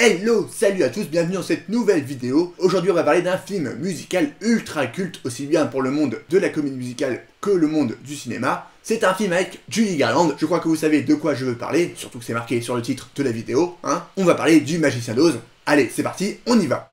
Hello, salut à tous, bienvenue dans cette nouvelle vidéo. Aujourd'hui on va parler d'un film musical ultra culte, aussi bien pour le monde de la comédie musicale que le monde du cinéma. C'est un film avec Judy Garland, je crois que vous savez de quoi je veux parler, surtout que c'est marqué sur le titre de la vidéo, hein. On va parler du Magicien d'Oz. Allez, c'est parti, on y va.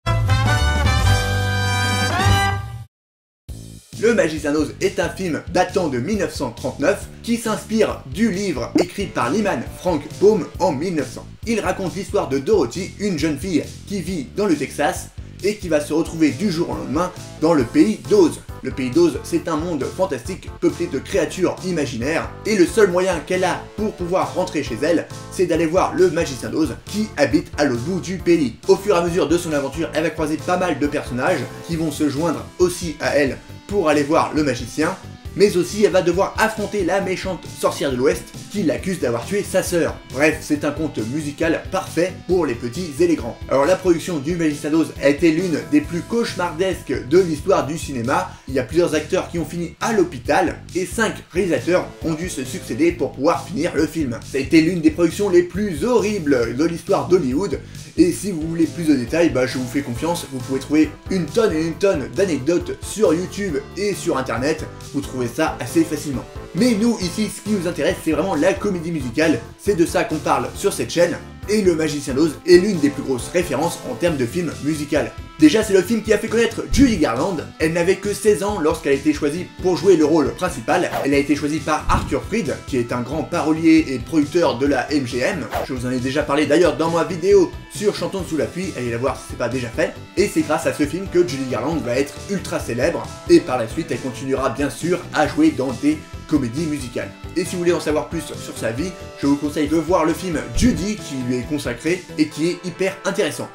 Le Magicien d'Oz est un film datant de 1939 qui s'inspire du livre écrit par Lyman Frank Baum en 1900. Il raconte l'histoire de Dorothy, une jeune fille qui vit dans le Texas et qui va se retrouver du jour au lendemain dans le pays d'Oz. Le pays d'Oz, c'est un monde fantastique peuplé de créatures imaginaires et le seul moyen qu'elle a pour pouvoir rentrer chez elle, c'est d'aller voir le Magicien d'Oz qui habite à l'autre bout du pays. Au fur et à mesure de son aventure, elle va croiser pas mal de personnages qui vont se joindre aussi à elle pour aller voir le magicien, mais aussi elle va devoir affronter la méchante sorcière de l'Ouest qui l'accuse d'avoir tué sa sœur. Bref, c'est un conte musical parfait pour les petits et les grands. Alors la production du Magicien d'Oz a été l'une des plus cauchemardesques de l'histoire du cinéma. Il y a plusieurs acteurs qui ont fini à l'hôpital et 5 réalisateurs ont dû se succéder pour pouvoir finir le film. Ça a été l'une des productions les plus horribles de l'histoire d'Hollywood. Et si vous voulez plus de détails, je vous fais confiance, vous pouvez trouver une tonne d'anecdotes sur YouTube et sur internet, vous trouvez ça assez facilement. Mais nous ici, ce qui nous intéresse, c'est vraiment la comédie musicale, c'est de ça qu'on parle sur cette chaîne, et le Magicien d'Oz est l'une des plus grosses références en termes de film musical. Déjà, c'est le film qui a fait connaître Judy Garland. Elle n'avait que 16 ans lorsqu'elle a été choisie pour jouer le rôle principal. Elle a été choisie par Arthur Freed, qui est un grand parolier et producteur de la MGM. Je vous en ai déjà parlé d'ailleurs dans ma vidéo sur Chantons sous la pluie, allez la voir si c'est pas déjà fait. Et c'est grâce à ce film que Judy Garland va être ultra célèbre, et par la suite, elle continuera bien sûr à jouer dans des comédie musicale. Et si vous voulez en savoir plus sur sa vie, je vous conseille de voir le film Judy qui lui est consacré et qui est hyper intéressant.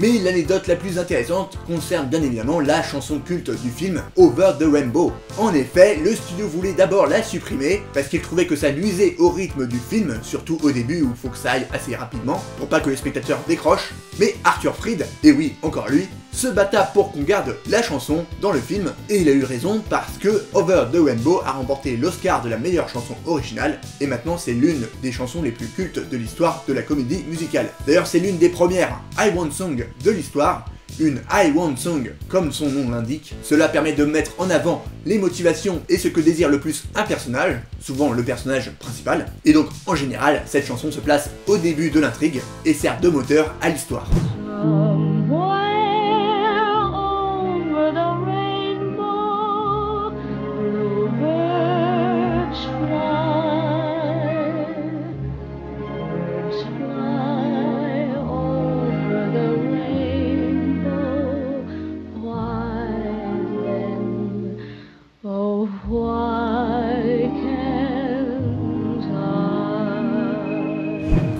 Mais l'anecdote la plus intéressante concerne bien évidemment la chanson culte du film Over the Rainbow. En effet, le studio voulait d'abord la supprimer parce qu'il trouvait que ça nuisait au rythme du film, surtout au début où il faut que ça aille assez rapidement pour pas que le spectateur décroche. Mais Arthur Freed, et oui, encore lui, se batta pour qu'on garde la chanson dans le film, et il a eu raison parce que Over the Rainbow a remporté l'Oscar de la meilleure chanson originale, et maintenant c'est l'une des chansons les plus cultes de l'histoire de la comédie musicale. D'ailleurs c'est l'une des premières I Want Song de l'histoire, une I Want Song comme son nom l'indique. Cela permet de mettre en avant les motivations et ce que désire le plus un personnage, souvent le personnage principal, et donc en général cette chanson se place au début de l'intrigue et sert de moteur à l'histoire.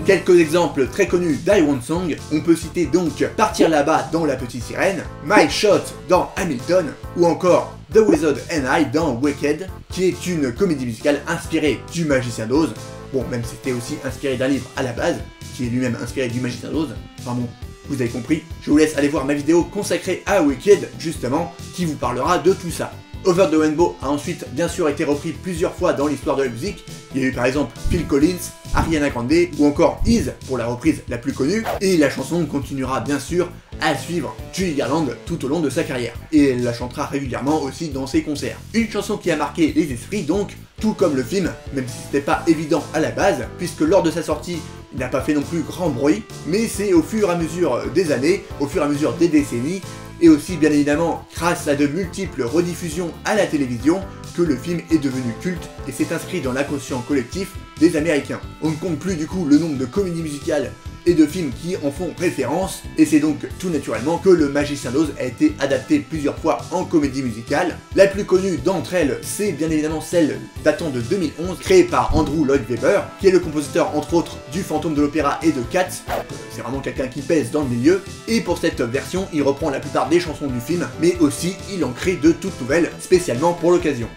Quelques exemples très connus d'I Want Song, on peut citer donc Partir là-bas dans La Petite Sirène, My Shot dans Hamilton, ou encore The Wizard and I dans Wicked, qui est une comédie musicale inspirée du Magicien d'Oz. Bon, même si c'était aussi inspiré d'un livre à la base, qui est lui-même inspiré du Magicien d'Oz. Enfin bon, vous avez compris. Je vous laisse aller voir ma vidéo consacrée à Wicked, justement, qui vous parlera de tout ça. Over the Rainbow a ensuite bien sûr été repris plusieurs fois dans l'histoire de la musique. Il y a eu par exemple Phil Collins, Ariana Grande ou encore Is pour la reprise la plus connue, et la chanson continuera bien sûr à suivre Judy Garland tout au long de sa carrière, et elle la chantera régulièrement aussi dans ses concerts. Une chanson qui a marqué les esprits donc, tout comme le film, même si c'était pas évident à la base, puisque lors de sa sortie, il n'a pas fait non plus grand bruit, mais c'est au fur et à mesure des années, au fur et à mesure des décennies, et aussi bien évidemment grâce à de multiples rediffusions à la télévision que le film est devenu culte et s'est inscrit dans l'inconscient collectif des Américains. On ne compte plus du coup le nombre de comédies musicales et de films qui en font référence, et c'est donc tout naturellement que Le Magicien d'Oz a été adapté plusieurs fois en comédie musicale. La plus connue d'entre elles, c'est bien évidemment celle datant de 2011, créée par Andrew Lloyd Webber, qui est le compositeur entre autres du Fantôme de l'Opéra et de Cats, c'est vraiment quelqu'un qui pèse dans le milieu, et pour cette version, il reprend la plupart des chansons du film, mais aussi il en crée de toutes nouvelles, spécialement pour l'occasion.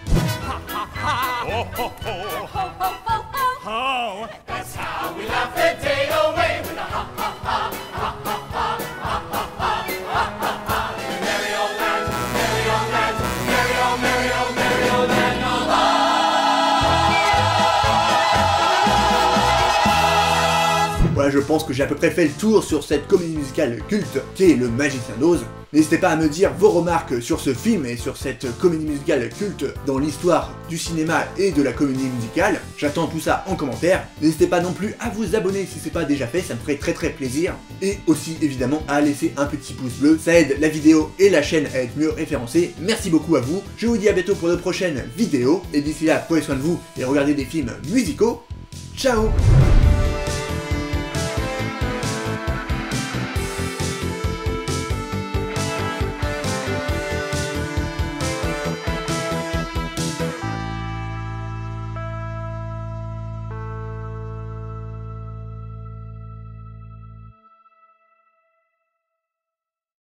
Voilà, je pense que j'ai à peu près fait le tour sur cette comédie musicale culte qu'est Le Magicien d'Oz. N'hésitez pas à me dire vos remarques sur ce film et sur cette comédie musicale culte dans l'histoire du cinéma et de la comédie musicale. J'attends tout ça en commentaire. N'hésitez pas non plus à vous abonner si c'est pas déjà fait, ça me ferait très plaisir. Et aussi évidemment à laisser un petit pouce bleu, ça aide la vidéo et la chaîne à être mieux référencée. Merci beaucoup à vous, je vous dis à bientôt pour de prochaines vidéos. Et d'ici là, prenez soin de vous et regardez des films musicaux. Ciao!